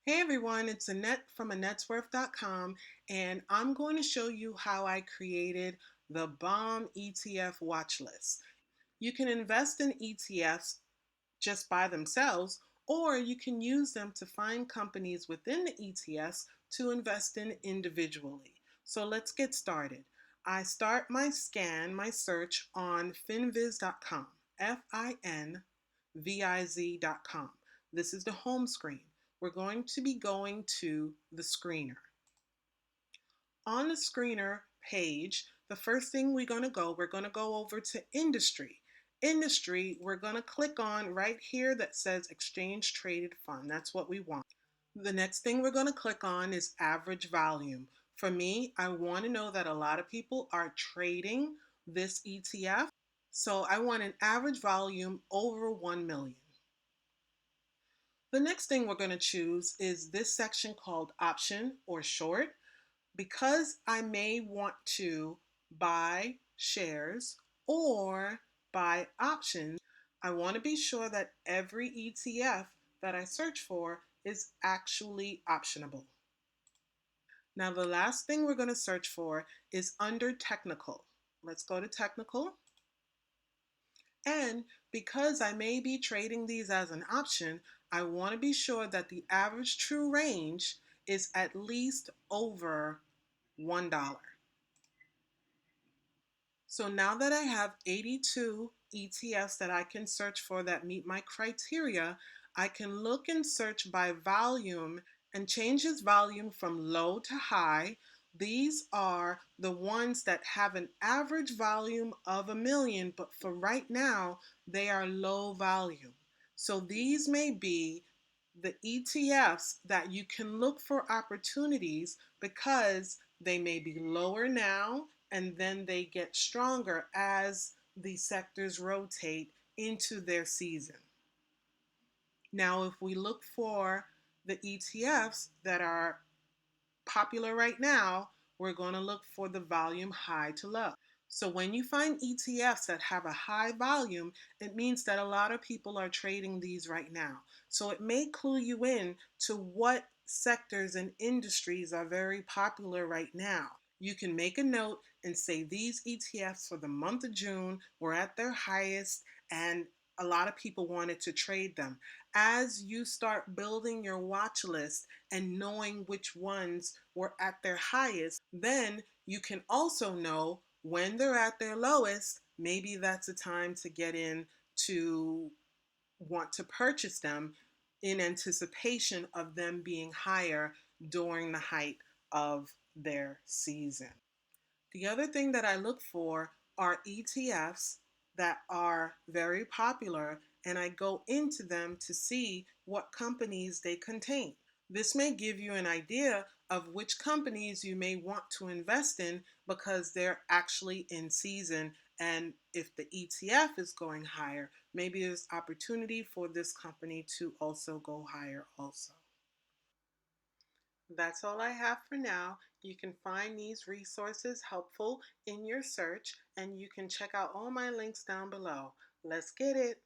Hey everyone, it's Annette from Annette'sWorth.com, and I'm going to show you how I created the bomb ETF watch list. You can invest in ETFs just by themselves, or you can use them to find companies within the ETFs to invest in individually. So let's get started. I start my search on finviz.com, finviz.com. This is the home screen. We're going to be going to the screener. On the screener page, the first thing we're going to go over to industry. Industry, we're going to click on right here that says exchange traded fund. That's what we want. The next thing we're going to click on is average volume. For me, I want to know that a lot of people are trading this ETF. So I want an average volume over 1 million. The next thing we're going to choose is this section called option or short. Because I may want to buy shares or buy options, I want to be sure that every ETF that I search for is actually optionable. Now, the last thing we're going to search for is under technical. Let's go to technical. And because I may be trading these as an option, I want to be sure that the average true range is at least over $1. So now that I have 82 ETFs that I can search for that meet my criteria, I can look and search by volume and change this volume from low to high. These are the ones that have an average volume of 1 million, but for right now, they are low volume. So these may be the ETFs that you can look for opportunities because they may be lower now and then they get stronger as the sectors rotate into their season. Now, if we look for the ETFs that are popular right now, we're going to look for the volume high to low. So when you find ETFs that have a high volume, it means that a lot of people are trading these right now. So it may clue you in to what sectors and industries are very popular right now. You can make a note and say these ETFs for the month of June were at their highest and a lot of people wanted to trade them. As you start building your watch list and knowing which ones were at their highest, then you can also know when they're at their lowest. Maybe that's a time to get in to want to purchase them in anticipation of them being higher during the height of their season. The other thing that I look for are ETFs that are very popular, and I go into them to see what companies they contain. This may give you an idea of which companies you may want to invest in because they're actually in season, and if the ETF is going higher, maybe there's opportunity for this company to also go higher also. That's all I have for now. You can find these resources helpful in your search, and you can check out all my links down below. Let's get it.